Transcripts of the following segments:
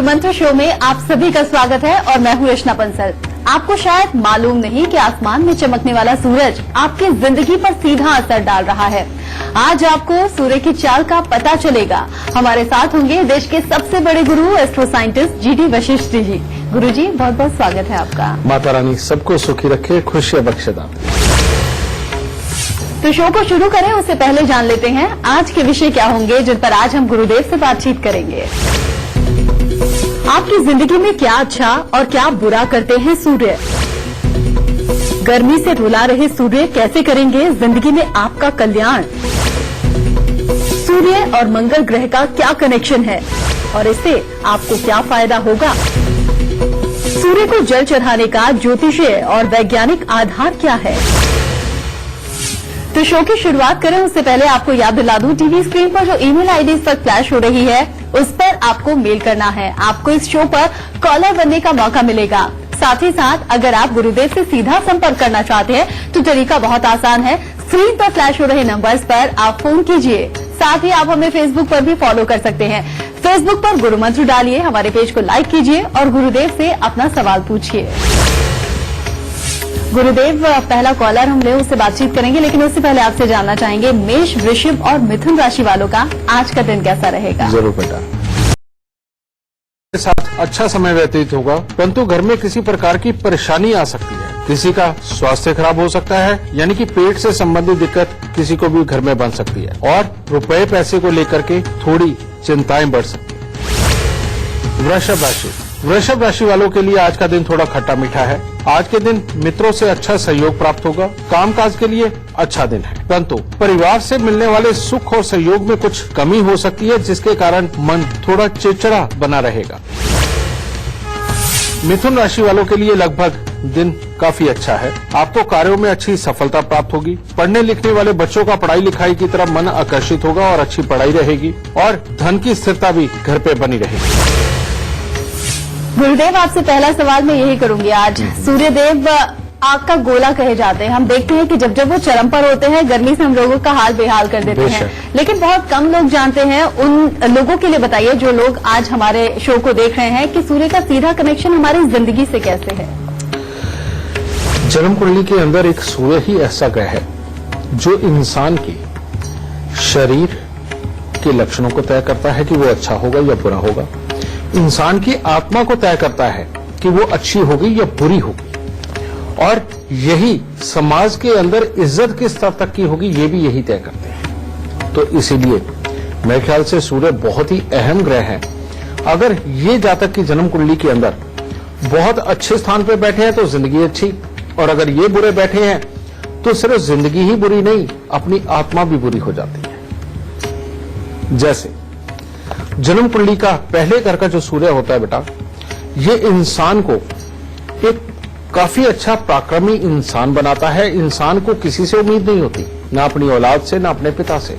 गुरुमंत्र show में आप सभी का स्वागत है और मैं हूँ रचना बंसल। आपको शायद मालूम नहीं कि आसमान में चमकने वाला सूरज आपकी जिंदगी पर सीधा असर डाल रहा है। आज आपको सूर्य की चाल का पता चलेगा। हमारे साथ होंगे देश के सबसे बड़े गुरु astro scientist GD Vashishtha ji. गुरु जी, बहुत बहुत स्वागत है आपका। माता रानी सबको सुखी रखे, खुशियां बख्शेदा। तो शो को शुरू करें उससे पहले जान लेते हैं आज के विषय क्या होंगे जिन पर आज हम गुरुदेव से बातचीत करेंगे। आपकी जिंदगी में क्या अच्छा और क्या बुरा करते हैं सूर्य? गर्मी से रुला रहे सूर्य कैसे करेंगे जिंदगी में आपका कल्याण? सूर्य और मंगल ग्रह का क्या कनेक्शन है और इससे आपको क्या फायदा होगा? सूर्य को जल चढ़ाने का ज्योतिषीय और वैज्ञानिक आधार क्या है? तो शो की शुरुआत करें उससे पहले आपको याद दिला दूं, टीवी स्क्रीन पर जो ईमेल आईडी इस वक्त फ्लैश हो रही है उस पर आपको मेल करना है। आपको इस शो पर कॉलर बनने का मौका मिलेगा। साथ ही साथ अगर आप गुरुदेव से सीधा संपर्क करना चाहते हैं तो तरीका बहुत आसान है। स्क्रीन पर फ्लैश हो रहे नंबर्स पर आप फोन कीजिए। साथ ही आप हमें फेसबुक पर भी फॉलो कर सकते हैं। फेसबुक पर गुरुमंत्र डालिए, हमारे पेज को लाइक कीजिए और गुरुदेव से अपना सवाल पूछिए। गुरुदेव, पहला कॉलर हम ले उससे बातचीत करेंगे, लेकिन उससे पहले आपसे जानना चाहेंगे मेष, वृषभ और मिथुन राशि वालों का आज का दिन कैसा रहेगा? जरूर बेटा, के साथ अच्छा समय व्यतीत होगा, परंतु घर में किसी प्रकार की परेशानी आ सकती है। किसी का स्वास्थ्य खराब हो सकता है, यानी कि पेट से संबंधित दिक्कत किसी को भी घर में बन सकती है और रुपए पैसे को लेकर के थोड़ी चिंताएं बढ़ सकती है। वृषभ राशि वालों के लिए आज का दिन थोड़ा खट्टा मीठा है। आज के दिन मित्रों से अच्छा सहयोग प्राप्त होगा। कामकाज के लिए अच्छा दिन है, परंतु परिवार से मिलने वाले सुख और सहयोग में कुछ कमी हो सकती है, जिसके कारण मन थोड़ा चिड़चिड़ा बना रहेगा। मिथुन राशि वालों के लिए लगभग दिन काफी अच्छा है। आपको कार्यों में अच्छी सफलता प्राप्त होगी। पढ़ने लिखने वाले बच्चों का पढ़ाई लिखाई की तरफ मन आकर्षित होगा और अच्छी पढ़ाई रहेगी और धन की स्थिरता भी घर पे बनी रहेगी। गुरुदेव, आपसे पहला सवाल मैं यही करूंगी आज। सूर्यदेव आग का गोला कहे जाते हैं। हम देखते हैं कि जब वो चरम पर होते हैं गर्मी से हम लोगों का हाल बेहाल कर देते हैं, लेकिन बहुत कम लोग जानते हैं। उन लोगों के लिए बताइए जो लोग आज हमारे शो को देख रहे हैं कि सूर्य का सीधा कनेक्शन हमारी जिंदगी से कैसे है। जन्म कुंडली के अंदर एक सूर्य ही ऐसा ग्रह है जो इंसान की शरीर के लक्षणों को तय करता है कि वो अच्छा होगा या बुरा होगा। इंसान की आत्मा को तय करता है कि वो अच्छी होगी या बुरी होगी, और यही समाज के अंदर इज्जत किस स्तर तक की होगी ये भी यही तय करते हैं। तो इसीलिए मेरे ख्याल से सूर्य बहुत ही अहम ग्रह है। अगर ये जातक की जन्म कुंडली के अंदर बहुत अच्छे स्थान पर बैठे हैं तो जिंदगी अच्छी, और अगर ये बुरे बैठे हैं तो सिर्फ जिंदगी ही बुरी नहीं, अपनी आत्मा भी बुरी हो जाती है। जैसे जन्म कुंडली का पहले घर का जो सूर्य होता है बेटा, ये इंसान को एक काफी अच्छा पराक्रमी इंसान बनाता है। इंसान को किसी से उम्मीद नहीं होती, ना अपनी औलाद से ना अपने पिता से।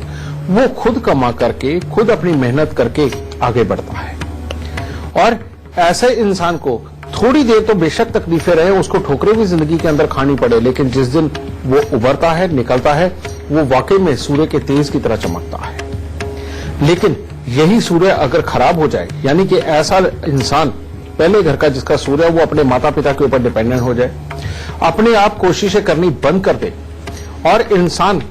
वो खुद कमा करके, खुद अपनी मेहनत करके आगे बढ़ता है, और ऐसे इंसान को थोड़ी देर तो बेशक तकलीफें रहे, उसको ठोकरें भी जिंदगी के अंदर खानी पड़े, लेकिन जिस दिन वो उभरता है, निकलता है, वो वाकई में सूर्य के तेज की तरह चमकता है। लेकिन यही सूर्य अगर खराब हो जाए, यानी कि ऐसा इंसान पहले घर का जिसका सूर्य वो अपने माता पिता के ऊपर डिपेंडेंट हो जाए, अपने आप कोशिशें करनी बंद कर दे और इंसान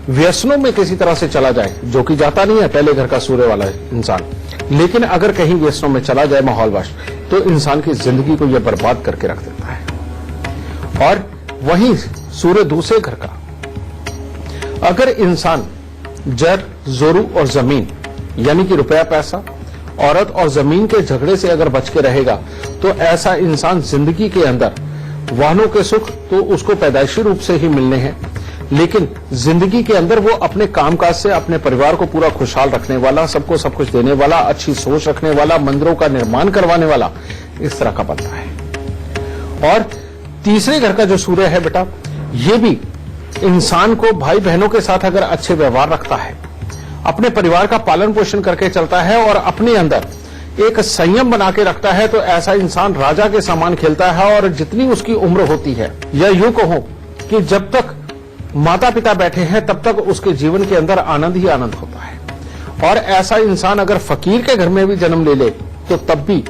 व्यसनों में किसी तरह से चला जाए, जो कि जाता नहीं है पहले घर का सूर्य वाला इंसान, लेकिन अगर कहीं व्यसनों में चला जाए माहौलवश, तो इंसान की जिंदगी को यह बर्बाद करके रख देता है। और वहीं सूर्य दूसरे घर का अगर इंसान जर, जोरू और जमीन, यानी कि रुपया पैसा, औरत और जमीन के झगड़े से अगर बच के रहेगा, तो ऐसा इंसान जिंदगी के अंदर वाहनों के सुख तो उसको पैदाइशी रूप से ही मिलने हैं, लेकिन जिंदगी के अंदर वो अपने कामकाज से अपने परिवार को पूरा खुशहाल रखने वाला, सबको सब कुछ देने वाला, अच्छी सोच रखने वाला, मंदिरों का निर्माण करवाने वाला, इस तरह का बनता है। और तीसरे घर का जो सूर्य है बेटा, ये भी इंसान को भाई बहनों के साथ अगर अच्छे व्यवहार रखता है, अपने परिवार का पालन पोषण करके चलता है और अपने अंदर एक संयम बना के रखता है, तो ऐसा इंसान राजा के समान खेलता है। और जितनी उसकी उम्र होती है, या यूं कहो कि जब तक माता पिता बैठे हैं तब तक उसके जीवन के अंदर आनंद ही आनंद होता है। और ऐसा इंसान अगर फकीर के घर में भी जन्म ले ले तो तब भी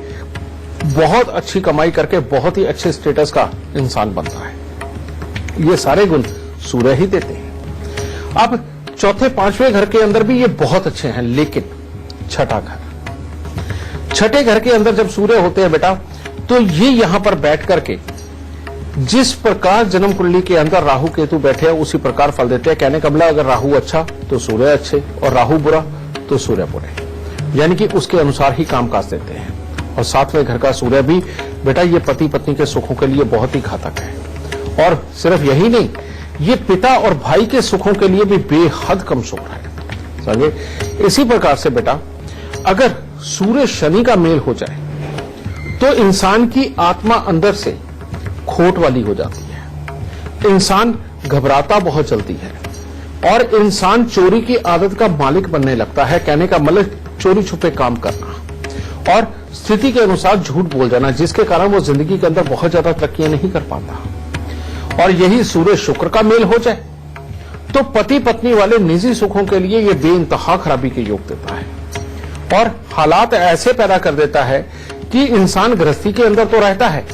बहुत अच्छी कमाई करके बहुत ही अच्छे स्टेटस का इंसान बनता है। ये सारे गुण सूर्य ही देते हैं। अब चौथे पांचवें घर के अंदर भी ये बहुत अच्छे हैं, लेकिन छठा घर, छठे घर के अंदर जब सूर्य होते हैं बेटा, तो ये यहां पर बैठ करके जिस प्रकार जन्म कुंडली के अंदर राहु केतु बैठे हैं उसी प्रकार फल देते हैं। कहने का मतलब अगर राहु अच्छा तो सूर्य अच्छे, और राहु बुरा तो सूर्य बुरे, यानी कि उसके अनुसार ही कामकाज देते हैं। और सातवें घर का सूर्य भी बेटा ये पति पत्नी के सुखों के लिए बहुत ही घातक है। और सिर्फ यही नहीं, ये पिता और भाई के सुखों के लिए भी बेहद कमजोर है, समझे। इसी प्रकार से बेटा अगर सूर्य शनि का मेल हो जाए तो इंसान की आत्मा अंदर से खोट वाली हो जाती है, इंसान घबराता बहुत जल्दी है, और इंसान चोरी की आदत का मालिक बनने लगता है। कहने का मतलब चोरी छुपे काम करना और स्थिति के अनुसार झूठ बोल जाना, जिसके कारण वो जिंदगी के अंदर बहुत ज्यादा तरक्कियां नहीं कर पाता। और यही सूर्य शुक्र का मेल हो जाए तो पति पत्नी वाले निजी सुखों के लिए ये बेइंतहा खराबी के योग देता है, और हालात ऐसे पैदा कर देता है कि इंसान गृहस्थी के अंदर तो रहता है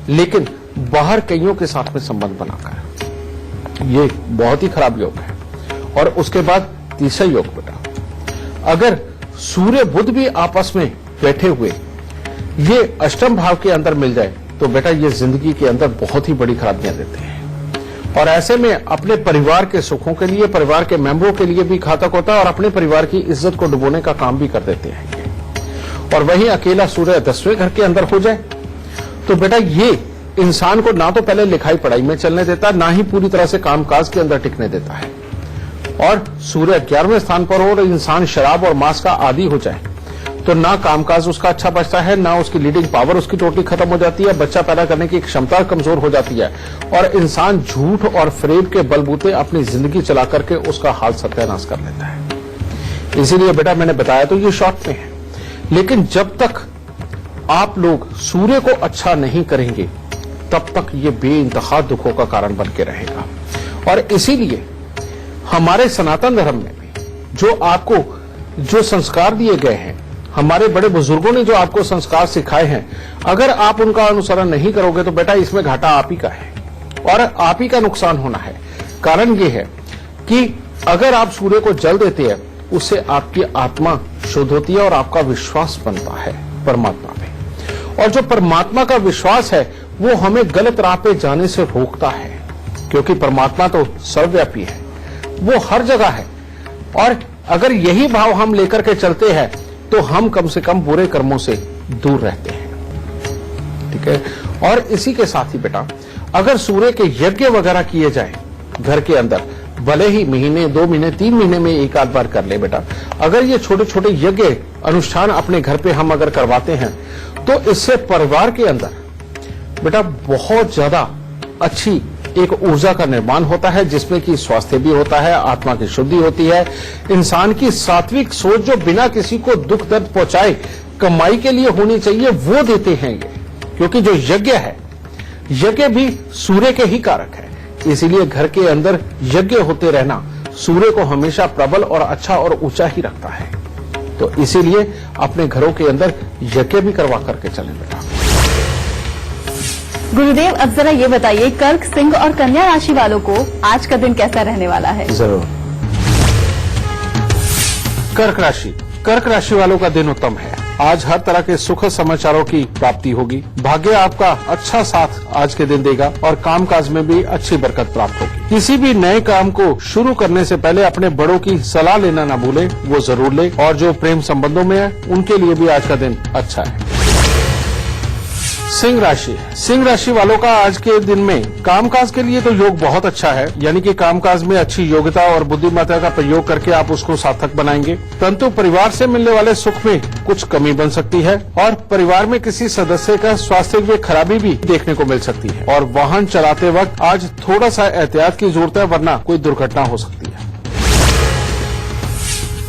लेकिन बाहर कईयों के साथ में संबंध बनाकर, ये बहुत ही खराब योग है। और उसके बाद तीसरा योग बेटा, अगर सूर्य बुध भी आपस में बैठे हुए ये अष्टम भाव के अंदर मिल जाए तो बेटा ये जिंदगी के अंदर बहुत ही बड़ी खराबियां देते हैं, और ऐसे में अपने परिवार के सुखों के लिए, परिवार के मेंबरों के लिए भी घातक होता है, और अपने परिवार की इज्जत को डुबोने का काम भी कर देते हैं। और वहीं अकेला सूर्य 10वें घर के अंदर हो जाए तो बेटा ये इंसान को ना तो पहले लिखाई पढ़ाई में चलने देता, ना ही पूरी तरह से कामकाज के अंदर टिकने देता है। और सूर्य 11वें स्थान पर हो और इंसान शराब और मांस का आदी हो जाए तो ना कामकाज उसका अच्छा बचता है, ना उसकी लीडिंग पावर उसकी टोटली खत्म हो जाती है, बच्चा पैदा करने की क्षमता कमजोर हो जाती है, और इंसान झूठ और फरेब के बलबूते अपनी जिंदगी चला करके उसका हाल सत्यानाश कर लेता है। इसीलिए बेटा मैंने बताया तो ये शॉर्ट में है, लेकिन जब तक आप लोग सूर्य को अच्छा नहीं करेंगे तब तक ये बेइंतहा दुखों का कारण बन के रहेगा। और इसीलिए हमारे सनातन धर्म में भी जो आपको जो संस्कार दिए गए हैं, हमारे बड़े बुजुर्गों ने जो आपको संस्कार सिखाए हैं, अगर आप उनका अनुसरण नहीं करोगे तो बेटा इसमें घाटा आप ही का है और आप ही का नुकसान होना है। कारण ये है कि अगर आप सूर्य को जल देते हैं उससे आपकी आत्मा शुद्ध होती है और आपका विश्वास बनता है परमात्मा पे, और जो परमात्मा का विश्वास है वो हमें गलत राह पे जाने से रोकता है, क्योंकि परमात्मा तो सर्वव्यापी है, वो हर जगह है। और अगर यही भाव हम लेकर के चलते हैं तो हम कम से कम बुरे कर्मों से दूर रहते हैं, ठीक है। और इसी के साथ ही बेटा अगर सूर्य के यज्ञ वगैरह किए जाए घर के अंदर, भले ही महीने 2 महीने 3 महीने में एक आध बार कर ले बेटा, अगर ये छोटे छोटे यज्ञ अनुष्ठान अपने घर पे हम अगर करवाते हैं तो इससे परिवार के अंदर बेटा बहुत ज्यादा अच्छी एक ऊर्जा का निर्माण होता है, जिसमें कि स्वास्थ्य भी होता है, आत्मा की शुद्धि होती है, इंसान की सात्विक सोच जो बिना किसी को दुख दर्द पहुंचाए कमाई के लिए होनी चाहिए वो देते हैं ये, क्योंकि जो यज्ञ है यज्ञ भी सूर्य के ही कारक है। इसीलिए घर के अंदर यज्ञ होते रहना सूर्य को हमेशा प्रबल और अच्छा और ऊंचा ही रखता है। तो इसीलिए अपने घरों के अंदर यज्ञ भी करवा करके चलें बेटा। गुरुदेव अब जरा ये बताइए, कर्क, सिंह और कन्या राशि वालों को आज का दिन कैसा रहने वाला है? जरूर। कर्क राशि वालों का दिन उत्तम है। आज हर तरह के सुखद समाचारों की प्राप्ति होगी। भाग्य आपका अच्छा साथ आज के दिन देगा और कामकाज में भी अच्छी बरकत प्राप्त होगी। किसी भी नए काम को शुरू करने से पहले अपने बड़ों की सलाह लेना ना भूलें, वो जरूर ले। और जो प्रेम संबंधों में है उनके लिए भी आज का दिन अच्छा है। सिंह राशि वालों का आज के दिन में कामकाज के लिए तो योग बहुत अच्छा है, यानी कि कामकाज में अच्छी योग्यता और बुद्धिमत्ता का प्रयोग करके आप उसको सार्थक बनाएंगे। परंतु परिवार से मिलने वाले सुख में कुछ कमी बन सकती है और परिवार में किसी सदस्य का स्वास्थ्य में खराबी भी देखने को मिल सकती है। और वाहन चलाते वक्त आज थोड़ा सा एहतियात की जरूरत है, वरना कोई दुर्घटना हो सकती है।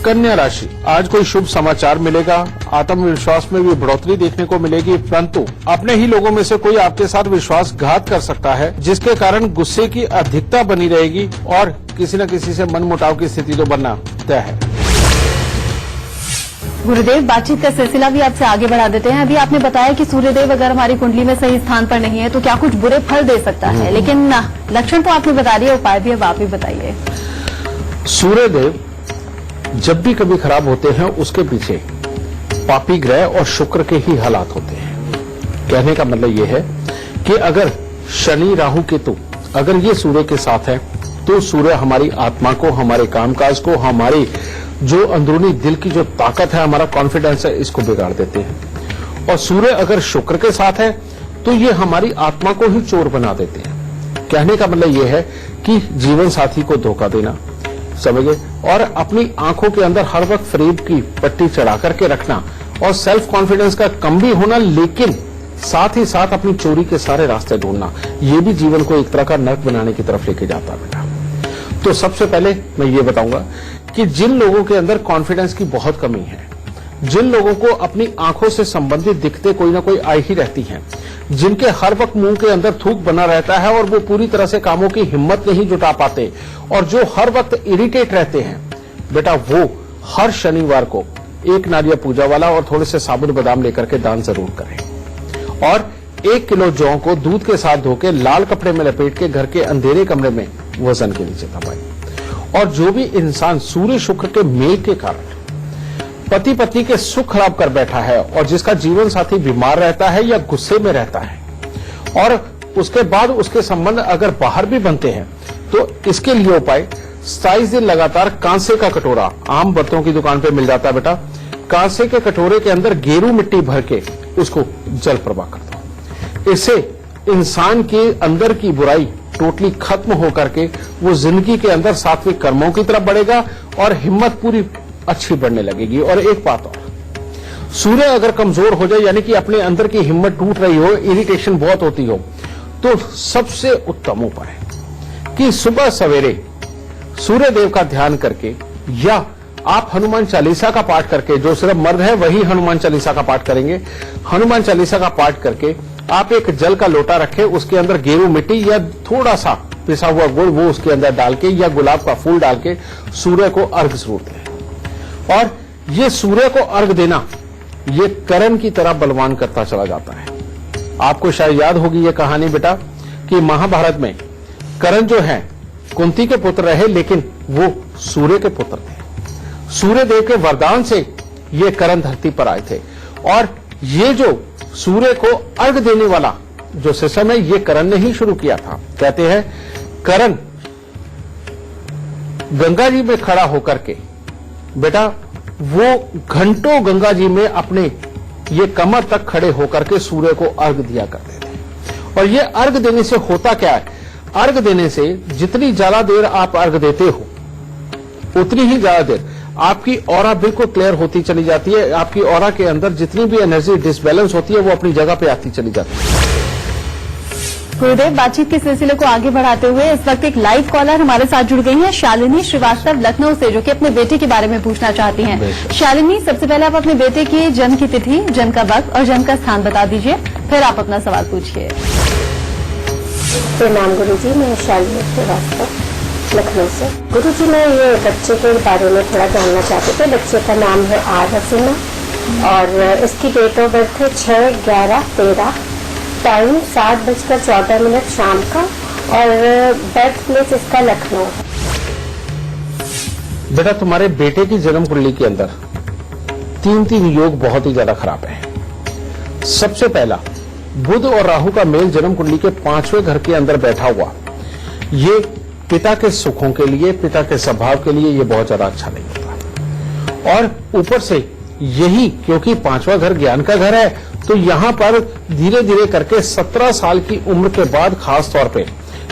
कन्या राशि, आज कोई शुभ समाचार मिलेगा, आत्मविश्वास में भी बढ़ोतरी देखने को मिलेगी, परंतु अपने ही लोगों में से कोई आपके साथ विश्वासघात कर सकता है, जिसके कारण गुस्से की अधिकता बनी रहेगी और किसी न किसी से मनमुटाव की स्थिति तो बनना तय है। गुरुदेव, बातचीत का सिलसिला भी आपसे आगे बढ़ा देते हैं। अभी आपने बताया कि सूर्यदेव अगर हमारी कुंडली में सही स्थान पर नहीं है तो क्या कुछ बुरे फल दे सकता है, लेकिन लक्षण तो आपने बता दिया, उपाय भी अब आप ही बताइए। सूर्यदेव जब भी कभी खराब होते हैं उसके पीछे पापी ग्रह और शुक्र के ही हालात होते हैं। कहने का मतलब यह है कि अगर शनि, राहु, केतु अगर ये सूर्य के साथ है तो सूर्य हमारी आत्मा को, हमारे कामकाज को, हमारी जो अंदरूनी दिल की जो ताकत है, हमारा कॉन्फिडेंस है, इसको बिगाड़ देते हैं। और सूर्य अगर शुक्र के साथ है तो ये हमारी आत्मा को ही चोर बना देते हैं। कहने का मतलब यह है कि जीवन साथी को धोखा देना, समझे, और अपनी आंखों के अंदर हर वक्त फरेब की पट्टी चढ़ा करके रखना और सेल्फ कॉन्फिडेंस का कम भी होना, लेकिन साथ ही साथ अपनी चोरी के सारे रास्ते ढूंढना, ये भी जीवन को एक तरह का नर्क बनाने की तरफ लेके जाता है बेटा। तो सबसे पहले मैं ये बताऊंगा कि जिन लोगों के अंदर कॉन्फिडेंस की बहुत कमी है, जिन लोगों को अपनी आंखों से संबंधित दिक्कतें कोई ना कोई आई ही रहती हैं, जिनके हर वक्त मुंह के अंदर थूक बना रहता है और वो पूरी तरह से कामों की हिम्मत नहीं जुटा पाते और जो हर वक्त इरिटेट रहते हैं, बेटा वो हर शनिवार को एक नारियल पूजा वाला और थोड़े से साबुत बादाम लेकर के दान जरूर करें और 1 किलो जौ को दूध के साथ धोके लाल कपड़े में लपेट के घर के अंधेरे कमरे में वजन के नीचे दबाएं। और जो भी इंसान सूर्य शुक्र के मेल के कारण पति पत्नी के सुख खराब कर बैठा है और जिसका जीवन साथी बीमार रहता है या गुस्से में रहता है और उसके बाद उसके संबंध अगर बाहर भी बनते हैं, तो इसके लिए उपाय 27 दिन लगातार कांसे का कटोरा, आम बर्तनों की दुकान पे मिल जाता है बेटा, कांसे के कटोरे के अंदर गेरू मिट्टी भर के उसको जल प्रवाह कर दो। इससे इंसान के अंदर की बुराई टोटली खत्म होकर के वो जिंदगी के अंदर सात्विक कर्मों की तरफ बढ़ेगा और हिम्मत पूरी अच्छी बढ़ने लगेगी। और एक बात और, सूर्य अगर कमजोर हो जाए, यानी कि अपने अंदर की हिम्मत टूट रही हो, इरिटेशन बहुत होती हो, तो सबसे उत्तम उपाय है कि सुबह सवेरे सूर्य देव का ध्यान करके या आप हनुमान चालीसा का पाठ करके, जो सिर्फ मर्द है वही हनुमान चालीसा का पाठ करेंगे, हनुमान चालीसा का पाठ करके आप एक जल का लोटा रखें, उसके अंदर गेरू मिट्टी या थोड़ा सा पिसा हुआ गुड़ वो उसके अंदर डाल के या गुलाब का फूल डाल के सूर्य को अर्घ जरूर दें। और ये सूर्य को अर्घ देना ये करण की तरह बलवान करता चला जाता है। आपको शायद याद होगी ये कहानी बेटा कि महाभारत में करण जो है कुंती के पुत्र रहे, लेकिन वो सूर्य के पुत्र थे। सूर्य देव के वरदान से ये करण धरती पर आए थे और ये जो सूर्य को अर्घ देने वाला जो सिस्टम है ये करण ने ही शुरू किया था। कहते हैं करण गंगा जी में खड़ा होकर के बेटा वो घंटों गंगा जी में अपने ये कमर तक खड़े होकर के सूर्य को अर्घ दिया करते थे। और ये अर्घ देने से होता क्या है, अर्घ देने से जितनी ज्यादा देर आप अर्घ देते हो उतनी ही ज्यादा देर आपकी ऑरा बिल्कुल क्लियर होती चली जाती है। आपकी ऑरा के अंदर जितनी भी एनर्जी डिसबैलेंस होती है वो अपनी जगह पे आती चली जाती है। गुरुदेव, बातचीत के सिलसिले को आगे बढ़ाते हुए इस वक्त एक लाइव कॉलर हमारे साथ जुड़ गई हैं, शालिनी श्रीवास्तव लखनऊ से, जो कि अपने बेटे के बारे में पूछना चाहती हैं। शालिनी, सबसे पहले आप अपने बेटे की जन्म की तिथि, जन्म का वक्त और जन्म का स्थान बता दीजिए, फिर आप अपना सवाल पूछिए। प्रणाम गुरुजी, मैं शालिनी श्रीवास्तव लखनऊ से। गुरुजी, मैं ये बच्चे के बारे में थोड़ा जानना चाहती थी। बच्चे का नाम है आर हसीना और इसकी डेट ऑफ बर्थ है 6/11/13, टाइम 7:14 शाम का और बर्थ प्लेस इसका लखनऊ है। बेटा तुम्हारे बेटे की जन्म कुंडली के अंदर 3 योग बहुत ही ज्यादा खराब है। सबसे पहला, बुध और राहु का मेल जन्म कुंडली के 5वें घर के अंदर बैठा हुआ, ये पिता के सुखों के लिए, पिता के स्वभाव के लिए ये बहुत ज्यादा अच्छा नहीं होता। और ऊपर से यही क्योंकि 5वां घर ज्ञान का घर है, तो यहां पर धीरे धीरे करके 17 साल की उम्र के बाद खास तौर पे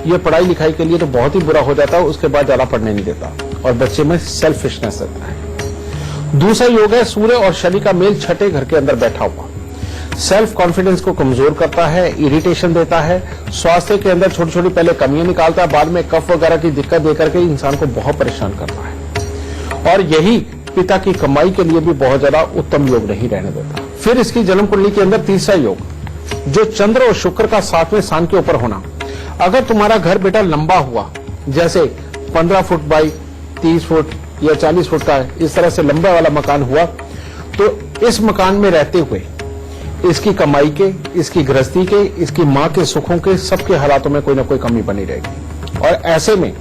ये पढ़ाई लिखाई के लिए तो बहुत ही बुरा हो जाता है, उसके बाद ज्यादा पढ़ने नहीं देता और बच्चे में सेल्फिशनेस रहता है। दूसरा योग है सूर्य और शनि का मेल 6ठे घर के अंदर बैठा हुआ, सेल्फ कॉन्फिडेंस को कमजोर करता है, इरिटेशन देता है, स्वास्थ्य के अंदर छोटी छोटी पहले कमियां निकालता है, बाद में कफ वगैरह की दिक्कत देकर के इंसान को बहुत परेशान करता है। और यही पिता की कमाई के लिए भी बहुत ज्यादा उत्तम योग नहीं रहने देता। फिर इसकी जन्म कुंडली के अंदर तीसरा योग, जो चंद्र और शुक्र का 7वें स्थान के ऊपर होना। अगर तुम्हारा घर बेटा लंबा हुआ, जैसे 15 फुट बाई 30 फुट या 40 फुट का इस तरह से लंबा वाला मकान हुआ, तो इस मकान में रहते हुए इसकी कमाई के, इसकी गृहस्थी के, इसकी मां के सुखों के, सबके हालातों में कोई ना कोई कमी बनी रहेगी। और ऐसे में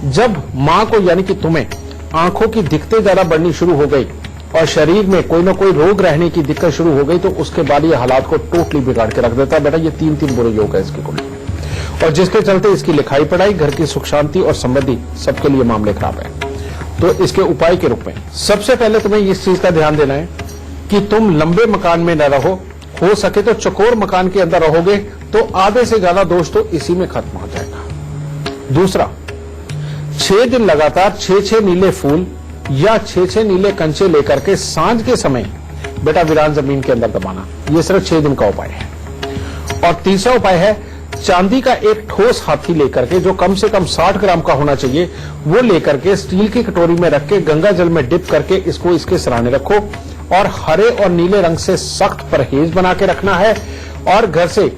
जब मां को यानी कि तुम्हें आंखों की दिक्कतें ज्यादा बढ़नी शुरू हो गई और शरीर में कोई ना कोई रोग रहने की दिक्कत शुरू हो गई, तो उसके बाद ये हालात को टोटली बिगाड़ के रख देता है। बेटा ये तीन बुरे योग है इसकी कुंडली में, और जिसके चलते इसकी लिखाई पढ़ाई, घर की सुख शांति और समृद्धि सबके लिए मामले खराब है। तो इसके उपाय के रूप में सबसे पहले तुम्हें इस चीज का ध्यान देना है कि तुम लंबे मकान में न रहो, हो सके तो चौकोर मकान के अंदर रहोगे तो आधे से ज्यादा दोष तो इसी में खत्म हो जाएगा। दूसरा, 6 दिन लगातार 6 नीले फूल या 6 नीले कंचे लेकर के सांझ के समय बेटा वीरान जमीन के अंदर दबाना, यह सिर्फ 6 दिन का उपाय है। और तीसरा उपाय है चांदी का एक ठोस हाथी लेकर के, जो कम से कम 60 ग्राम का होना चाहिए, वो लेकर के स्टील की कटोरी में रख के गंगा जल में डिप करके इसको इसके सराहने रखो और हरे और नीले रंग से सख्त परहेज बना के रखना है। और घर से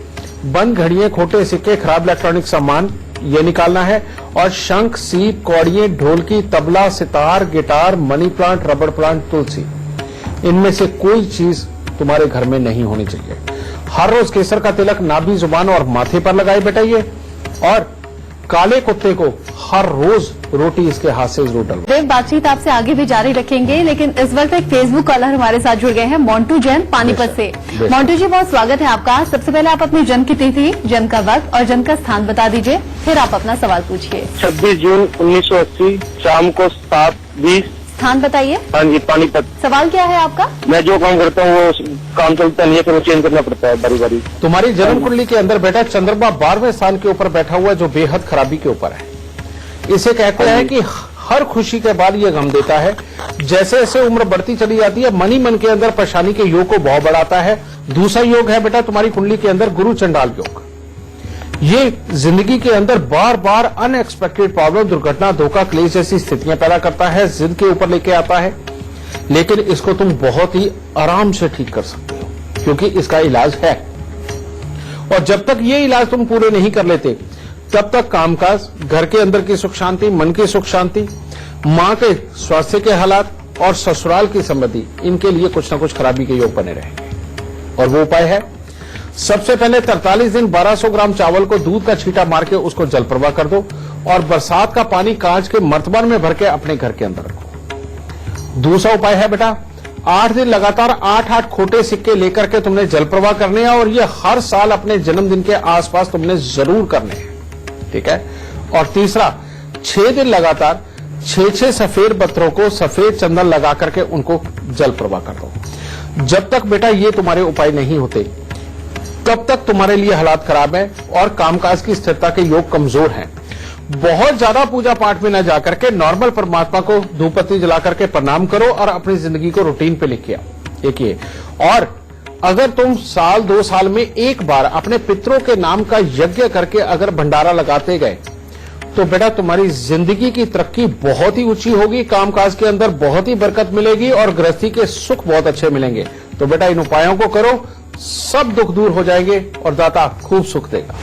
बंद घड़ियां, खोटे सिक्के, खराब इलेक्ट्रॉनिक सामान ये निकालना है। और शंख, सीप, कौड़ियां, ढोलकी, तबला, सितार, गिटार, मनी प्लांट, रबड़ प्लांट, तुलसी, इनमें से कोई चीज तुम्हारे घर में नहीं होनी चाहिए। हर रोज केसर का तिलक नाभि, जुबान और माथे पर लगाए बेटा ये। और काले कुत्ते को हर रोज रोटी इसके हाथ से जरूर डलवाएं। देव, बातचीत आपसे आगे भी जारी रखेंगे, लेकिन इस वक्त एक फेसबुक कॉलर हमारे साथ जुड़ गए हैं, मोंटू जैन पानीपत से। मोंटू जी, बहुत स्वागत है आपका। सबसे पहले आप अपनी जन्म की तिथि, जन्म का वक्त और जन्म का स्थान बता दीजिए, फिर आप अपना सवाल पूछिए। 26 जून 1980 शाम को 7:20। स्थान बताइए। हाँ जी, पानीपत। सवाल क्या है आपका? मैं जो काम करता हूँ वो काम चलता नहीं है, फिर वो चेंज करना पड़ता है बारी बारी। तुम्हारी जन्म कुंडली के अंदर बेटा चंद्रमा 12वें स्थान के ऊपर बैठा हुआ है, जो बेहद खराबी के ऊपर है। इसे कहते हैं कि हर खुशी के बाद ये गम देता है। जैसे जैसे उम्र बढ़ती चली जाती है, मन ही मन के अंदर परेशानी के योग को भाव बढ़ाता है। दूसरा योग है बेटा तुम्हारी कुंडली के अंदर गुरु चंडाल योग। ये जिंदगी के अंदर बार बार अनएक्सपेक्टेड प्रॉब्लम, दुर्घटना, धोखा, क्लेश जैसी स्थितियां पैदा करता है, जिद के ऊपर लेके आता है। लेकिन इसको तुम बहुत ही आराम से ठीक कर सकते हो, क्योंकि इसका इलाज है। और जब तक ये इलाज तुम पूरे नहीं कर लेते, तब तक कामकाज, घर के अंदर की सुख शांति, मन की सुख शांति, मां के स्वास्थ्य के हालात और ससुराल की समृद्धि, इनके लिए कुछ न कुछ खराबी के योग बने रहेंगे। और वो उपाय है, सबसे पहले 43 दिन 1200 ग्राम चावल को दूध का छींटा मार के उसको जल प्रवाह कर दो और बरसात का पानी कांच के मर्तबान में भर के अपने घर के अंदर रखो। दूसरा उपाय है बेटा, 8 दिन लगातार 8 खोटे सिक्के लेकर के तुमने जल प्रवाह करने हैं, और ये हर साल अपने जन्मदिन के आसपास तुमने जरूर करने हैं, ठीक है। और तीसरा, 6 दिन लगातार 6 सफेद पत्थरों को सफेद चंदन लगा करके उनको जल प्रवाह कर दो। जब तक बेटा ये तुम्हारे उपाय नहीं होते, तब तक तुम्हारे लिए हालात खराब है और कामकाज की स्थिरता के योग कमजोर हैं। बहुत ज्यादा पूजा पाठ में न जाकर के नॉर्मल परमात्मा को धूप बत्ती जला करके प्रणाम करो और अपनी जिंदगी को रूटीन पे लेके आओ, एक ये। और अगर तुम साल 2 साल में एक बार अपने पितरों के नाम का यज्ञ करके अगर भंडारा लगाते गए, तो बेटा तुम्हारी जिंदगी की तरक्की बहुत ही ऊंची होगी, कामकाज के अंदर बहुत ही बरकत मिलेगी और गृहस्थी के सुख बहुत अच्छे मिलेंगे। तो बेटा इन उपायों को करो, सब दुख दूर हो जाएंगे और दाता खूब सुख देगा।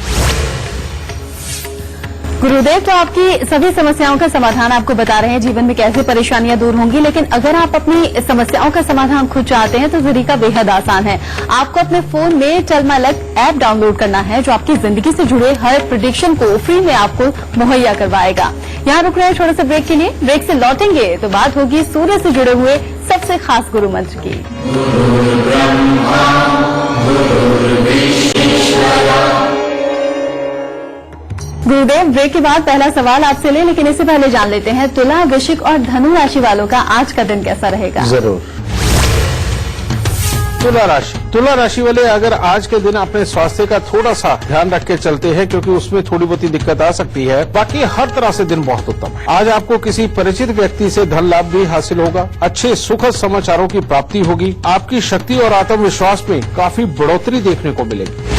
गुरुदेव, तो आपकी सभी समस्याओं का समाधान आपको बता रहे हैं, जीवन में कैसे परेशानियां दूर होंगी। लेकिन अगर आप अपनी समस्याओं का समाधान खुद चाहते हैं तो तरीका बेहद आसान है। आपको अपने फोन में tell my luck app download करना है, जो आपकी जिंदगी से जुड़े हर प्रेडिक्शन को फ्री में आपको मुहैया करवाएगा। यहाँ रुक रहे हैं छोटे से ब्रेक के लिए। ब्रेक से लौटेंगे तो बात होगी सूर्य से जुड़े हुए सबसे खास गुरु मंत्र की। गुरुदेव, ब्रेक के बाद पहला सवाल आपसे ले, लेकिन इससे पहले जान लेते हैं तुला, वृश्चिक और धनु राशि वालों का आज का दिन कैसा रहेगा। जरूर। तुला राशि वाले अगर आज के दिन अपने स्वास्थ्य का थोड़ा सा ध्यान रख के चलते हैं, क्योंकि उसमें थोड़ी बहुत दिक्कत आ सकती है, बाकी हर तरह से दिन बहुत उत्तम है। आज आपको किसी परिचित व्यक्ति से धन लाभ भी हासिल होगा, अच्छे सुखद समाचारों की प्राप्ति होगी, आपकी शक्ति और आत्मविश्वास में काफी बढ़ोतरी देखने को मिलेगी।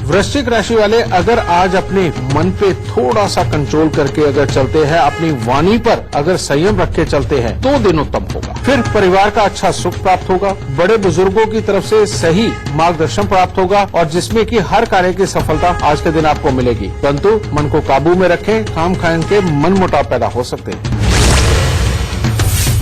वृश्चिक राशि वाले अगर आज अपने मन पे थोड़ा सा कंट्रोल करके अगर चलते हैं, अपनी वाणी पर अगर संयम रख के चलते हैं, तो दिन उत्तम होगा। फिर परिवार का अच्छा सुख प्राप्त होगा, बड़े बुजुर्गों की तरफ से सही मार्गदर्शन प्राप्त होगा, और जिसमें कि हर कार्य की सफलता आज के दिन आपको मिलेगी। परंतु मन को काबू में रखें, काम खाने के मन मुटाव पैदा हो सकते हैं।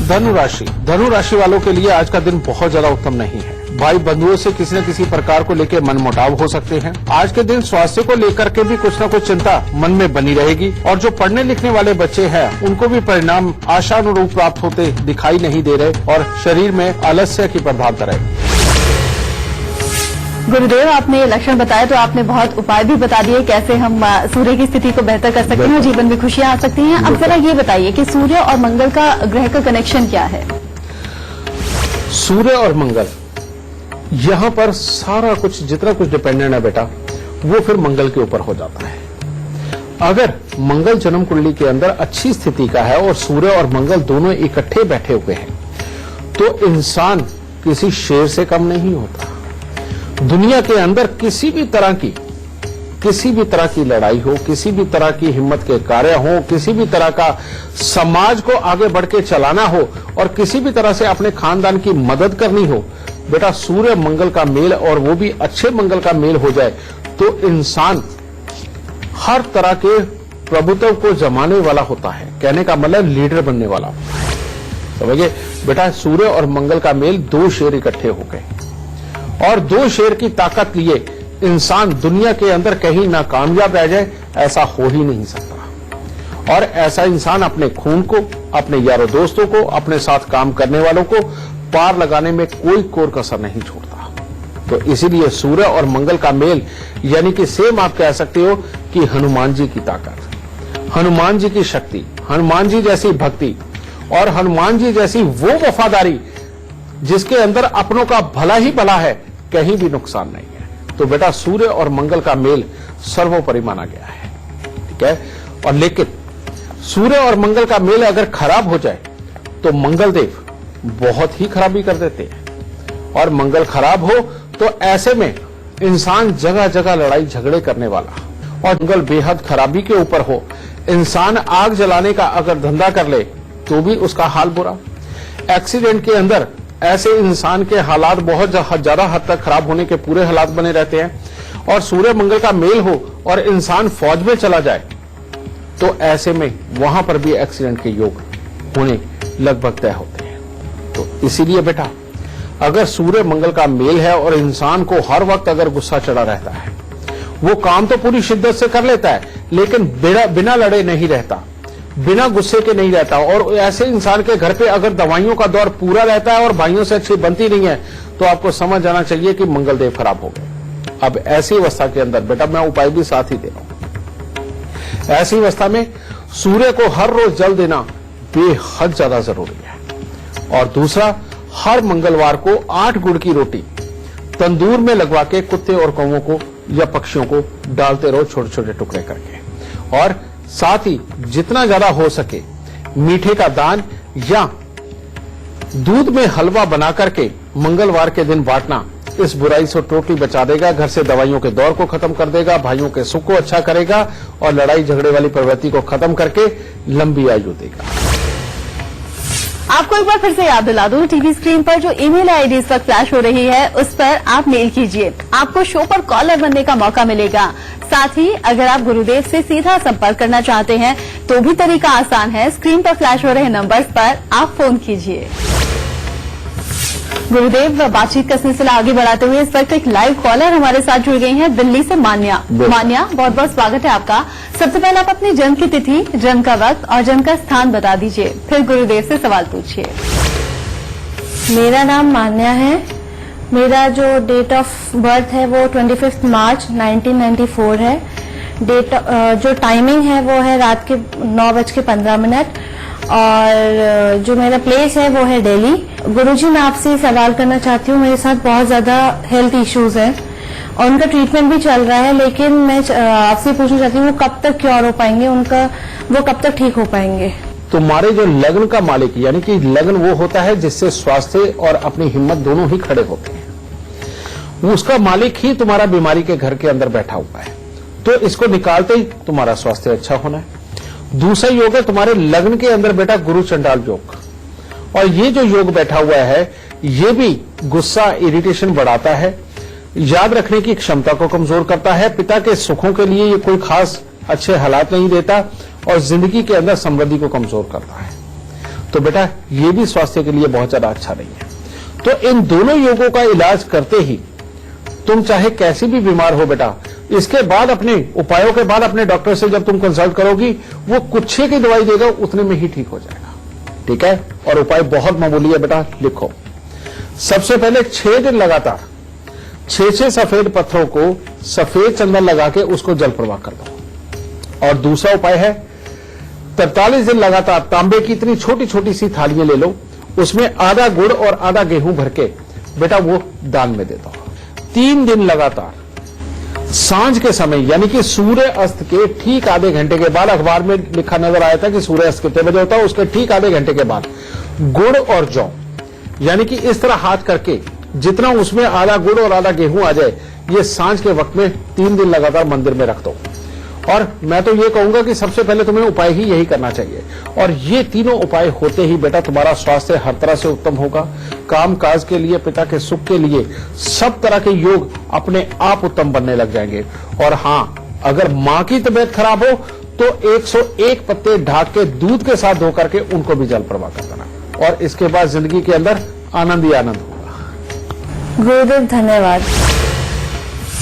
धनु राशि वालों के लिए आज का दिन बहुत ज्यादा उत्तम नहीं है। भाई बंधुओं से किसी न किसी प्रकार को लेकर मनमुटाव हो सकते हैं। आज के दिन स्वास्थ्य को लेकर के भी कुछ न कुछ चिंता मन में बनी रहेगी और जो पढ़ने लिखने वाले बच्चे हैं उनको भी परिणाम आशानुरूप प्राप्त होते दिखाई नहीं दे रहे और शरीर में आलस्य की प्रधानता रहेगी। गुरुदेव, आपने लक्षण बताए तो आपने बहुत उपाय भी बता दिए कैसे हम सूर्य की स्थिति को बेहतर कर सकते हैं, जीवन में खुशियां आ सकती हैं। अब जरा ये बताइए कि सूर्य और मंगल का ग्रह का कनेक्शन क्या है? सूर्य और मंगल, यहाँ पर सारा कुछ जितना कुछ डिपेंडेंट है बेटा वो फिर मंगल के ऊपर हो जाता है। अगर मंगल जन्म कुंडली के अंदर अच्छी स्थिति का है और सूर्य और मंगल दोनों इकट्ठे बैठे हुए हैं तो इंसान किसी शेर से कम नहीं होता। दुनिया के अंदर किसी भी तरह की लड़ाई हो, किसी भी तरह की हिम्मत के कार्य हो, किसी भी तरह का समाज को आगे बढ़ के चलाना हो और किसी भी तरह से अपने खानदान की मदद करनी हो, बेटा सूर्य मंगल का मेल और वो भी अच्छे मंगल का मेल हो जाए तो इंसान हर तरह के प्रभुत्व को जमाने वाला होता है। कहने का मतलब लीडर बनने वाला होता है। समझिए बेटा, सूर्य और मंगल का मेल, दो शेर इकट्ठे हो गए और दो शेर की ताकत लिए इंसान दुनिया के अंदर कहीं ना कामयाब रह जाए, ऐसा हो ही नहीं सकता। और ऐसा इंसान अपने खून को, अपने यारों दोस्तों को, अपने साथ काम करने वालों को पार लगाने में कोई कोर कसर नहीं छोड़ता। तो इसीलिए सूर्य और मंगल का मेल यानी कि सेम आप कह सकते हो कि हनुमान जी की ताकत, हनुमान जी की शक्ति, हनुमान जी जैसी भक्ति और हनुमान जी जैसी वो वफादारी जिसके अंदर अपनों का भला ही भला है, कहीं भी नुकसान नहीं है। तो बेटा सूर्य और मंगल का मेल सर्वोपरि माना गया है, ठीक है। और लेकिन सूर्य और मंगल का मेल अगर खराब हो जाए तो मंगल देव बहुत ही खराबी कर देते हैं और मंगल खराब हो तो ऐसे में इंसान जगह जगह लड़ाई झगड़े करने वाला और मंगल बेहद खराबी के ऊपर हो, इंसान आग जलाने का अगर धंधा कर ले तो भी उसका हाल बुरा। एक्सीडेंट के अंदर ऐसे इंसान के हालात बहुत ज्यादा हद तक खराब होने के पूरे हालात बने रहते हैं। और सूर्य मंगल का मेल हो और इंसान फौज में चला जाए तो ऐसे में वहां पर भी एक्सीडेंट के योग होने लगभग तय होते हैं। तो इसीलिए बेटा अगर सूर्य मंगल का मेल है और इंसान को हर वक्त अगर गुस्सा चढ़ा रहता है, वो काम तो पूरी शिद्दत से कर लेता है लेकिन बिना लड़े नहीं रहता, बिना गुस्से के नहीं रहता। और ऐसे इंसान के घर पे अगर दवाइयों का दौर पूरा रहता है और भाइयों से अच्छी बनती नहीं है तो आपको समझ जाना चाहिए कि मंगल देव खराब हो गए। अब ऐसी अवस्था के अंदर बेटा मैं उपाय भी साथ ही दे रहा हूं। ऐसी अवस्था में सूर्य को हर रोज जल देना बेहद ज्यादा जरूरी है। और दूसरा, हर मंगलवार को 8 गुड़ की रोटी तंदूर में लगवा के कुत्ते और कौवों को या पक्षियों को डालते रहो छोटे छोटे टुकड़े करके। और साथ ही जितना ज्यादा हो सके मीठे का दान या दूध में हलवा बना करके मंगलवार के दिन बांटना इस बुराई से टोटली बचा देगा, घर से दवाइयों के दौर को खत्म कर देगा, भाइयों के सुख को अच्छा करेगा और लड़ाई झगड़े वाली प्रवृत्ति को खत्म करके लंबी आयु देगा। आपको एक बार फिर से याद दिला दूं, टीवी स्क्रीन पर जो ईमेल आईडी इस वक्त फ्लैश हो रही है उस पर आप मेल कीजिए, आपको शो पर कॉलर बनने का मौका मिलेगा। साथ ही अगर आप गुरुदेव से सीधा संपर्क करना चाहते हैं तो भी तरीका आसान है, स्क्रीन पर फ्लैश हो रहे नंबर्स पर आप फोन कीजिए। गुरुदेव, बातचीत का सिलसिला आगे बढ़ाते हुए इस वक्त एक लाइव कॉलर हमारे साथ जुड़ गई हैं दिल्ली से मान्या। मान्या, बहुत बहुत स्वागत है आपका। सबसे पहले आप अपनी जन्म की तिथि, जन्म का वक्त और जन्म का स्थान बता दीजिए, फिर गुरुदेव से सवाल पूछिए। मेरा नाम मान्या है। मेरा जो डेट ऑफ बर्थ है वो 25 मार्च 1994 है। जो टाइमिंग है वो है रात के 9:15 और जो मेरा प्लेस है वो है दिल्ली। गुरुजी, मैं आपसे सवाल करना चाहती हूँ, मेरे साथ बहुत ज्यादा हेल्थ इश्यूज हैं और उनका ट्रीटमेंट भी चल रहा है, लेकिन मैं आपसे पूछना चाहती हूँ वो कब तक क्योर हो पाएंगे, वो कब तक ठीक हो पाएंगे? तुम्हारे जो लग्न का मालिक यानी कि लग्न वो होता है जिससे स्वास्थ्य और अपनी हिम्मत दोनों ही खड़े होते हैं, उसका मालिक ही तुम्हारा बीमारी के घर के अंदर बैठा हुआ है। तो इसको निकालते ही तुम्हारा स्वास्थ्य अच्छा होना है। दूसरा योग है तुम्हारे लग्न के अंदर बेटा गुरु चंडाल योग, और ये जो योग बैठा हुआ है ये भी गुस्सा, इरिटेशन बढ़ाता है, याद रखने की क्षमता को कमजोर करता है, पिता के सुखों के लिए ये कोई खास अच्छे हालात नहीं देता और जिंदगी के अंदर समृद्धि को कमजोर करता है। तो बेटा ये भी स्वास्थ्य के लिए बहुत ज्यादा अच्छा नहीं है। तो इन दोनों योगों का इलाज करते ही तुम चाहे कैसी भी बीमार हो बेटा, इसके बाद अपने उपायों के बाद अपने डॉक्टर से जब तुम कंसल्ट करोगी, वो कुछ की दवाई देगा, उतने में ही ठीक हो जाएगा। ठीक है, और उपाय बहुत मामूली है बेटा, लिखो। सबसे पहले 6 दिन लगातार 6 सफेद पत्थरों को सफेद चंदन लगा के उसको जल प्रवाह कर दो। और दूसरा उपाय है 43 दिन लगातार तांबे की इतनी छोटी छोटी सी थालियां ले लो, उसमें आधा गुड़ और आधा गेहूं भर के बेटा वो दान में दे दो। 3 दिन लगातार सांझ के समय यानी कि सूर्य अस्त के ठीक आधे घंटे के बाद, अखबार में लिखा नजर आया था कि सूर्य अस्त कितने बजे होता है, उसके ठीक आधे घंटे के बाद गुड़ और जौ यानी कि इस तरह हाथ करके जितना उसमें आधा गुड़ और आधा गेहूं आ जाए, ये सांझ के वक्त में 3 दिन लगातार मंदिर में रख दो। और मैं तो ये कहूंगा कि सबसे पहले तुम्हें उपाय ही यही करना चाहिए। और ये तीनों उपाय होते ही बेटा तुम्हारा स्वास्थ्य हर तरह से उत्तम होगा। काम काज के लिए, पिता के सुख के लिए, सब तरह के योग अपने आप उत्तम बनने लग जाएंगे। और हां, अगर मां की तबीयत खराब हो तो 101 पत्ते ढाक के दूध के साथ धो करके उनको भी जल प्रवाह कर देना, और इसके बाद जिंदगी के अंदर आनंद ही आनंद होगा। गुरुदेव धन्यवाद।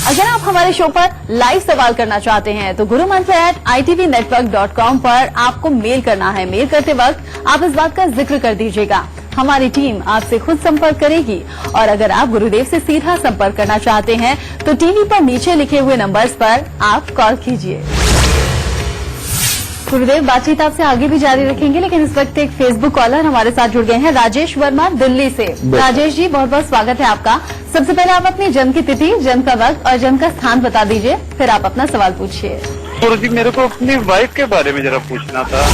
अगर आप हमारे शो पर लाइव सवाल करना चाहते हैं तो gurumantra@itvnetwork.com पर आपको मेल करना है। मेल करते वक्त आप इस बात का जिक्र कर दीजिएगा, हमारी टीम आपसे खुद संपर्क करेगी। और अगर आप गुरुदेव से सीधा संपर्क करना चाहते हैं तो टीवी पर नीचे लिखे हुए नंबर्स पर आप कॉल कीजिए। गुरुदेव, बातचीत आपसे आगे भी जारी रखेंगे, लेकिन इस वक्त एक फेसबुक कॉलर हमारे साथ जुड़ गए हैं, राजेश वर्मा दिल्ली से। राजेश जी, बहुत बहुत स्वागत है आपका। सबसे पहले आप अपनी जन्म की तिथि, जन्म का वक्त और जन्म का स्थान बता दीजिए, फिर आप अपना सवाल पूछिए। गुरुजी, मेरे को अपनी वाइफ के बारे में जरा पूछना था।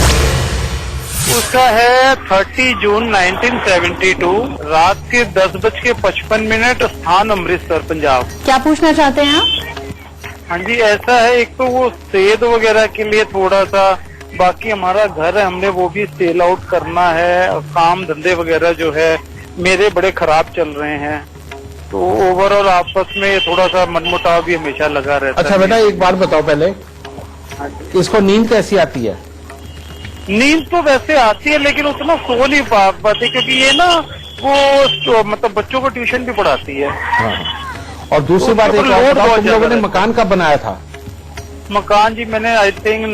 उसका है 30 जून 1972, रात के 10:55, स्थान अमृतसर, पंजाब। क्या पूछना चाहते हैं आप? हाँ जी, ऐसा है, एक तो वो सेहत वगैरह के लिए थोड़ा सा, बाकी हमारा घर है, हमने वो भी सेल आउट करना है, और काम धंधे वगैरह जो है मेरे बड़े खराब चल रहे हैं, तो ओवरऑल आपस में थोड़ा सा मनमुटाव भी हमेशा लगा रहता है। अच्छा बेटा, एक बात बताओ पहले, इसको नींद कैसी आती है? नींद तो वैसे आती है, लेकिन उतना सो नहीं पाती, क्योंकि ये ना वो मतलब बच्चों को ट्यूशन भी पढ़ाती है। हाँ। और दूसरी बात, एक और बताओ, तुम लोगों ने मकान कब बनाया था? मकान जी मैंने आई थिंक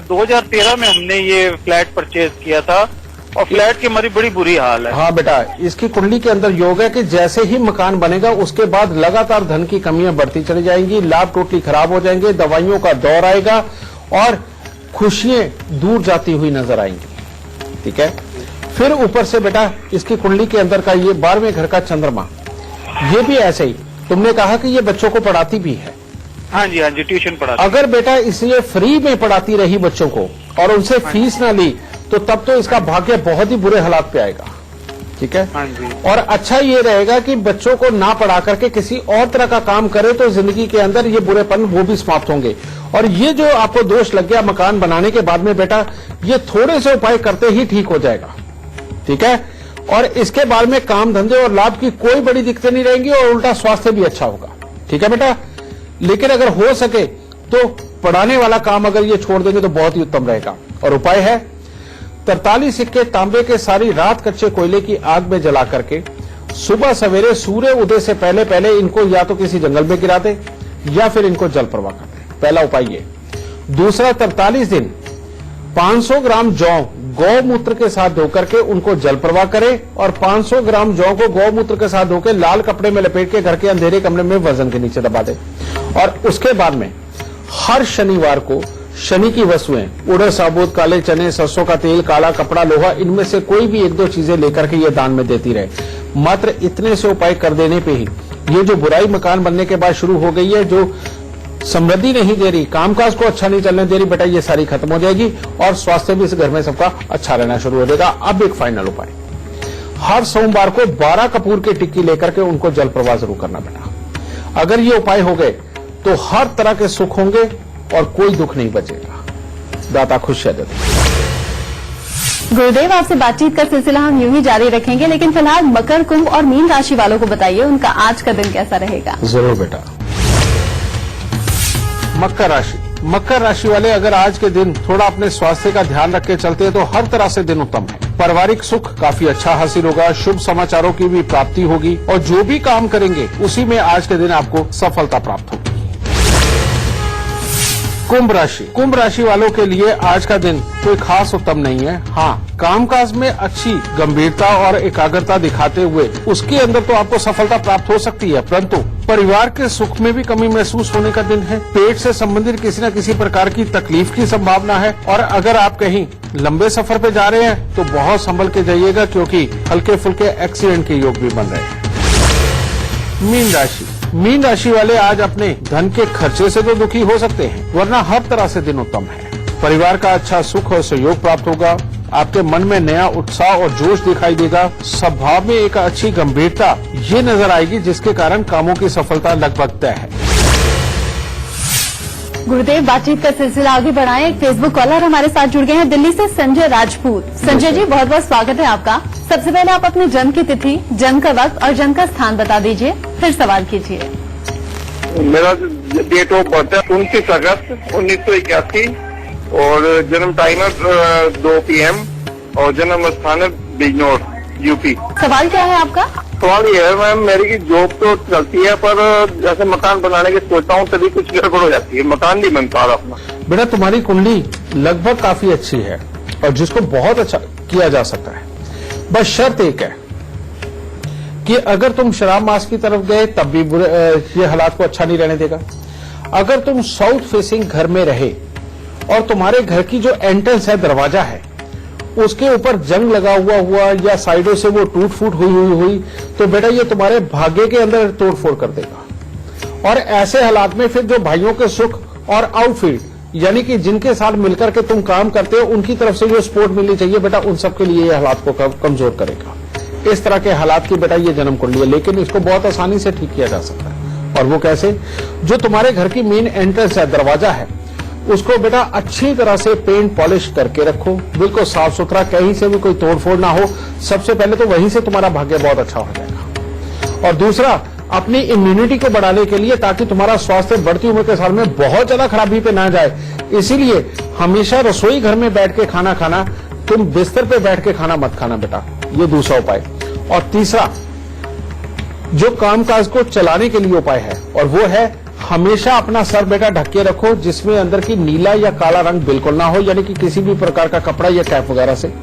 2013 में हमने ये फ्लैट परचेज किया था, और फ्लैट की हमारी बड़ी बुरी हाल है। हाँ बेटा, इसकी कुंडली के अंदर योग है कि जैसे ही मकान बनेगा उसके बाद लगातार धन की कमियां बढ़ती चली जाएंगी, लाभ टोटली खराब हो जाएंगे, दवाइयों का दौर आएगा और खुशियां दूर जाती हुई नजर आएंगी। ठीक है, फिर ऊपर से बेटा इसकी कुंडली के अंदर का ये 12वें घर का चंद्रमा, ये भी ऐसे ही, तुमने कहा कि ये बच्चों को पढ़ाती भी है। हाँ जी, ट्यूशन पढ़ाती। अगर बेटा इसलिए फ्री में पढ़ाती रही बच्चों को और उनसे फीस ना ली, तो तब तो इसका भाग्य बहुत ही बुरे हालात पे आएगा। ठीक है, हाँ जी। और अच्छा ये रहेगा कि बच्चों को ना पढ़ा करके किसी और तरह का काम करे, तो जिंदगी के अंदर ये बुरेपन वो भी समाप्त होंगे। और ये जो आपको दोष लग गया मकान बनाने के बाद में बेटा, ये थोड़े से उपाय करते ही ठीक हो जाएगा। ठीक है, और इसके बाद में काम धंधे और लाभ की कोई बड़ी दिक्कतें नहीं रहेंगी, और उल्टा स्वास्थ्य भी अच्छा होगा। ठीक है बेटा, लेकिन अगर हो सके तो पढ़ाने वाला काम अगर ये छोड़ देंगे तो बहुत ही उत्तम रहेगा। और उपाय है 43 सिक्के तांबे के सारी रात कच्चे कोयले की आग में जला करके सुबह सवेरे सूर्य उदय से पहले पहले इनको या तो किसी जंगल में गिरा दे या फिर इनको जल प्रवाह कर दे। पहला उपाय ये। दूसरा, 43 दिन 500 ग्राम जौ गौमूत्र के साथ धोकर के उनको जल प्रवाह करे, और 500 ग्राम जौ को गौमूत्र के साथ धोकर लाल कपड़े में लपेट के घर के अंधेरे कमरे में वजन के नीचे दबा दे। और उसके बाद में हर शनिवार को शनि की वस्तुएं, उड़द, साबुत, काले चने, सरसों का तेल, काला कपड़ा, लोहा, इनमें से कोई भी 1-2 चीजें लेकर के ये दान में देती रहे। मात्र इतने से उपाय कर देने पे ही ये जो बुराई मकान बनने के बाद शुरू हो गई है, जो समृद्धि नहीं दे रही, कामकाज को अच्छा नहीं चलने दे रही बेटा, ये सारी खत्म हो जाएगी, और स्वास्थ्य भी इस घर में सबका अच्छा रहना शुरू हो जाएगा। अब एक फाइनल उपाय, हर सोमवार को 12 कपूर की टिक्की लेकर के उनको जल प्रवाह जरूर करना बेटा। अगर ये उपाय हो गए तो हर तरह के सुख होंगे और कोई दुख नहीं बचेगा। दाता खुशियां देते। गुरुदेव, आपसे बातचीत का सिलसिला हम यूं ही जारी रखेंगे, लेकिन फिलहाल मकर, कुंभ और मीन राशि वालों को बताइए उनका आज का दिन कैसा रहेगा। जरूर बेटा। मकर राशि, मकर राशि वाले अगर आज के दिन थोड़ा अपने स्वास्थ्य का ध्यान रख के चलते हैं तो हर तरह से दिन उत्तम है। पारिवारिक सुख काफी अच्छा हासिल होगा, शुभ समाचारों की भी प्राप्ति होगी और जो भी काम करेंगे उसी में आज के दिन आपको सफलता प्राप्त होगी। कुंभ राशि वालों के लिए आज का दिन कोई खास उत्तम नहीं है। हाँ, कामकाज में अच्छी गंभीरता और एकाग्रता दिखाते हुए उसके अंदर तो आपको सफलता प्राप्त हो सकती है, परंतु परिवार के सुख में भी कमी महसूस होने का दिन है। पेट से संबंधित किसी न किसी प्रकार की तकलीफ की संभावना है और अगर आप कहीं लंबे सफर पे जा रहे हैं तो बहुत संभल के जाइएगा क्योंकि हल्के फुल्के एक्सीडेंट के योग भी बन रहे हैं। मीन राशि वाले आज अपने धन के खर्चे से तो दुखी हो सकते हैं, वरना हर तरह से दिन उत्तम है। परिवार का अच्छा सुख और सहयोग प्राप्त होगा। आपके मन में नया उत्साह और जोश दिखाई देगा। स्वभाव में एक अच्छी गंभीरता ये नजर आएगी जिसके कारण कामों की सफलता लगभग तय है। गुरुदेव, बातचीत का सिलसिला आगे बढ़ाएं। एक फेसबुक कॉलर हमारे साथ जुड़ गए हैं दिल्ली से, संजय राजपूत। संजय जी, बहुत बहुत स्वागत है आपका। सबसे पहले आप अपने जन्म की तिथि, जन्म का वक्त और जन्म का स्थान बता दीजिए, फिर सवाल कीजिए। मेरा डेट ऑफ बर्थ है 29 अगस्त 1981 और जन्म टाइम है 2 PM और जन्म स्थान है बिजनौर, यूपी। सवाल क्या है आपका? सवाल ये है मैम, मेरी की जॉब तो चलती है पर जैसे मकान बनाने की सोचता हूँ तभी कुछ गड़बड़ हो जाती है, मकान नहीं बनता अपना। बेटा, तुम्हारी कुंडली लगभग काफी अच्छी है और जिसको बहुत अच्छा किया जा सकता है। बस शर्त एक है कि अगर तुम शराब मास की तरफ गए तब भी ये हालात को अच्छा नहीं रहने देगा। अगर तुम साउथ फेसिंग घर में रहे और तुम्हारे घर की जो एंट्रेंस है, दरवाजा है, उसके ऊपर जंग लगा हुआ या साइडों से वो टूट फूट हुई तो बेटा ये तुम्हारे भाग्य के अंदर तोड़ फोड़ कर देगा। और ऐसे हालात में फिर जो भाइयों के सुख और आउटफील्ड यानी कि जिनके साथ मिलकर के तुम काम करते हो उनकी तरफ से जो सपोर्ट मिलनी चाहिए बेटा, उन सबके लिए ये हालात को कमजोर करेगा। इस तरह के हालात की बेटा ये जन्म कुंडली है, लेकिन इसको बहुत आसानी से ठीक किया जा सकता है। और वो कैसे? जो तुम्हारे घर की मेन एंट्रेंस है, दरवाजा है, उसको बेटा अच्छी तरह से पेंट पॉलिश करके रखो, बिल्कुल साफ सुथरा, कहीं से भी कोई तोड़फोड़ ना हो। सबसे पहले तो वहीं से तुम्हारा भाग्य बहुत अच्छा हो जाएगा। और दूसरा, अपनी इम्यूनिटी को बढ़ाने के लिए, ताकि तुम्हारा स्वास्थ्य बढ़ती उम्र के साल में बहुत ज्यादा खराबी पे ना जाए, इसीलिए हमेशा रसोई घर में बैठ के खाना खाना, तुम बिस्तर पे बैठ के खाना मत खाना बेटा, ये दूसरा उपाय। और तीसरा, जो कामकाज को चलाने के लिए उपाय है, और वो है हमेशा अपना सर बेटा ढक के रखो, जिसमें अंदर की नीला या काला रंग बिल्कुल ना हो, यानी कि किसी भी प्रकार का कपड़ा या कैप वगैरह से।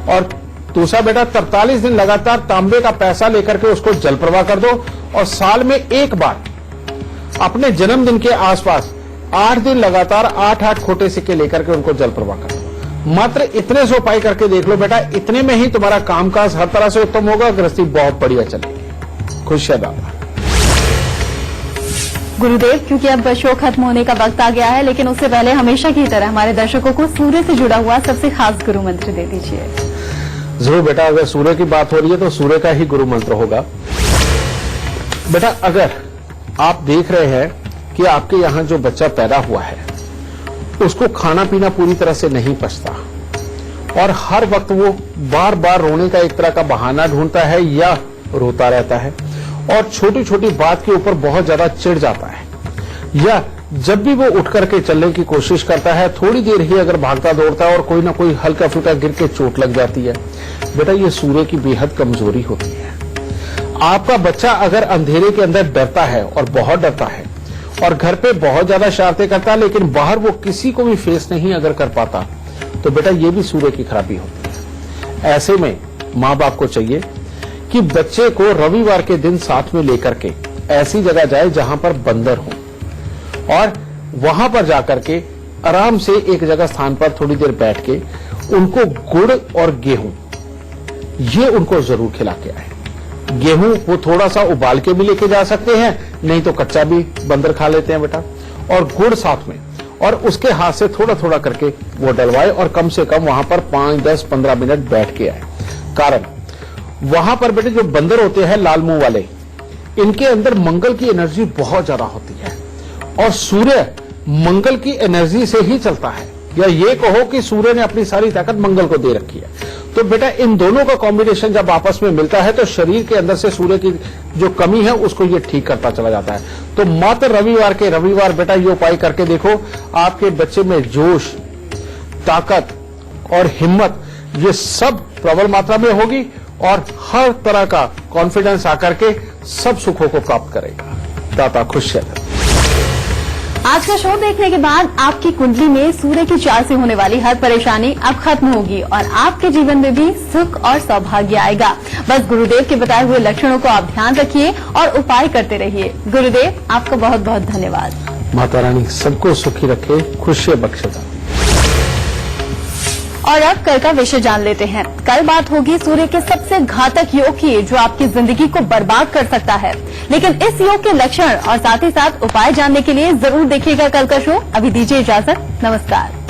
और दूसरा बेटा, 43 दिन लगातार तांबे का पैसा लेकर के उसको जल प्रवाह कर दो और साल में एक बार अपने जन्मदिन के आसपास 8 दिन लगातार 8 खोटे सिक्के लेकर के उनको जल प्रवाह कर दो। मात्र इतने से उपाय करके देख लो बेटा, इतने में ही तुम्हारा कामकाज हर तरह से उत्तम होगा, गृहस्थी बहुत बढ़िया चलेगी। खुशियां। गुरुदेव, क्योंकि अब शो खत्म होने का वक्त आ गया है, लेकिन उससे पहले हमेशा की तरह हमारे दर्शकों को सूर्य से जुड़ा हुआ सबसे खास गुरु मंत्र दे दीजिए। जरूर बेटा, अगर सूर्य की बात हो रही है तो सूर्य का ही गुरु मंत्र होगा। बेटा, अगर आप देख रहे हैं कि आपके यहाँ जो बच्चा पैदा हुआ है उसको खाना पीना पूरी तरह से नहीं पचता और हर वक्त वो बार बार रोने का एक तरह का बहाना ढूंढता है या रोता रहता है और छोटी छोटी बात के ऊपर बहुत ज्यादा चिढ़ जाता है, या जब भी वो उठ करके चलने की कोशिश करता है, थोड़ी देर ही अगर भागता दौड़ता है और कोई ना कोई हल्का फुल्का गिर के चोट लग जाती है, बेटा ये सूर्य की बेहद कमजोरी होती है। आपका बच्चा अगर अंधेरे के अंदर डरता है और बहुत डरता है और घर पे बहुत ज्यादा शरारतें करता है, लेकिन बाहर वो किसी को भी फेस नहीं अगर कर पाता, तो बेटा ये भी सूर्य की खराबी होती है। ऐसे में माँ बाप को चाहिए कि बच्चे को रविवार के दिन साथ में लेकर के ऐसी जगह जाए जहां पर बंदर हो और वहां पर जाकर के आराम से एक जगह स्थान पर थोड़ी देर बैठ के उनको गुड़ और गेहूं ये उनको जरूर खिला के आए। गेहूं वो थोड़ा सा उबाल के भी लेके जा सकते हैं, नहीं तो कच्चा भी बंदर खा लेते हैं बेटा, और गुड़ साथ में, और उसके हाथ से थोड़ा थोड़ा करके वो डलवाए और कम से कम वहां पर 5, 10, 15 मिनट बैठ के आए। कारण वहां पर बेटे जो बंदर होते हैं लाल मुंह वाले, इनके अंदर मंगल की एनर्जी बहुत ज्यादा होती है और सूर्य मंगल की एनर्जी से ही चलता है, या ये कहो कि सूर्य ने अपनी सारी ताकत मंगल को दे रखी है। तो बेटा इन दोनों का कॉम्बिनेशन जब आपस में मिलता है तो शरीर के अंदर से सूर्य की जो कमी है उसको ये ठीक करता चला जाता है। तो मात्र रविवार बेटा ये उपाय करके देखो, आपके बच्चे में जोश, ताकत और हिम्मत ये सब प्रबल मात्रा में होगी और हर तरह का कॉन्फिडेंस आकर के सब सुखों को प्राप्त करेगा। दाता खुश है। आज का शो देखने के बाद आपकी कुंडली में सूर्य की चाल से होने वाली हर परेशानी अब खत्म होगी और आपके जीवन में भी सुख और सौभाग्य आएगा। बस गुरुदेव के बताए हुए लक्षणों को आप ध्यान रखिए और उपाय करते रहिए। गुरुदेव आपका बहुत बहुत धन्यवाद। माता रानी सबको सुखी रखे, खुशियां बख्शे। और अब कल का विषय जान लेते हैं। कल बात होगी सूर्य के सबसे घातक योग की जो आपकी जिंदगी को बर्बाद कर सकता है। लेकिन इस योग के लक्षण और साथ ही साथ उपाय जानने के लिए जरूर देखिएगा कल का शो। अभी दीजिए इजाजत, नमस्कार।